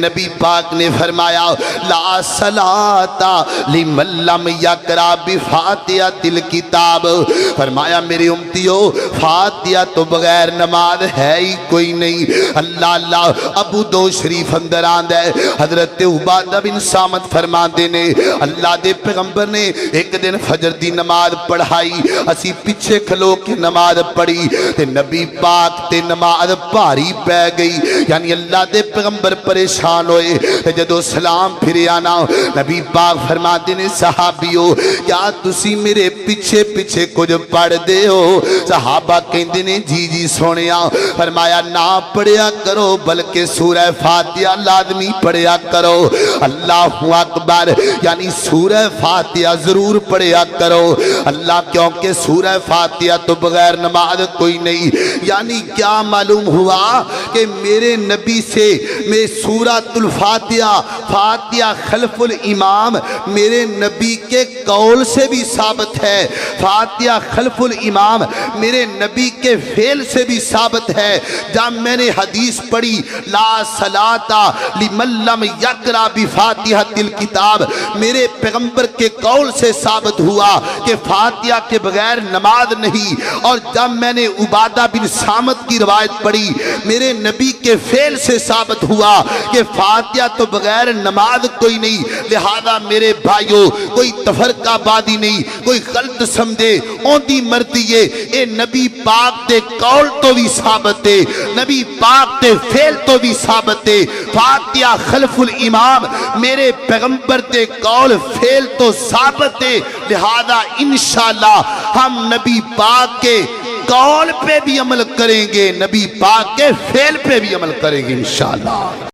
نبی پاک نے فرمایا لا صلاۃ لمن لم یقرأ بفاتحۃ الکتاب، فرمایا میری امتیو فاتحہ تو بغیر نماز ہے ہی کوئی نہیں۔ اللہ اللہ ابو دو شریف اندر آندہ ہے، حضرت عبادہ بن صامت فرماندے نے اللہ دے پیغمبر نے ایک دن فجر دی نماز پڑھائی، اسی پیچھے کھلو کے نماز پڑھی تے نبی پاک تے نماز بھاری پہ گئی، یعنی اللہ دے پیغمبر پریشان ہوئے۔ جدو سلام پھرے آنا نبی پاک فرماتے نے صحابیو کیا تسی میرے پیچھے پیچھے کچھ پڑھ دے ہو؟ صحابہ کہندے نے جی جی سونیا۔ فرمایا نہ پڑھیا کرو بلکہ سورہ فاتحہ لازمی پڑھیا کرو، اللہ اکبر، یعنی سورہ فاتحہ ضرور پڑھیا کرو۔ اللہ کیونکہ سورہ فاتحہ تو بغیر نماز کوئی نہیں، یعنی کیا معلوم ہوا کہ میرے نبی سے میں سورہ الفاتحہ فاتحہ خلف الامام میرے نبی کے قول سے بھی ثابت ہے، فاتحہ خلف الامام میرے نبی کے فعل سے بھی ثابت ہے۔ جب میں نے حدیث پڑھی لا صلاۃ لمن لم یقرأ بفاتحۃ الکتاب، میرے پیغمبر کے قول سے ثابت ہوا کہ فاتحہ کے بغیر نماز نہیں، اور جب میں نے عبادہ بن صامت کی روایت پڑھی میرے نبی کے فعل سے ثابت ہوا کہ فاتحہ تو بغیر نماز کوئی نہیں۔ لہذا میرے بھائیوں کوئی تفرقہ بازی نہیں، کوئی غلط سمجھے اوندی مرضی ہے، اے نبی پاک دے قول تو بھی ثابت ہے، نبی پاک دے فعل تو بھی ثابت ہے۔ فاتحہ خلف الامام میرے پیغمبر دے قول فعل تو ثابت ہے، لہذا انشاءاللہ ہم نبی پاک کے قول پہ بھی عمل کریں گے، نبی پاک کے فعل پہ بھی عمل کریں گے انشاءاللہ۔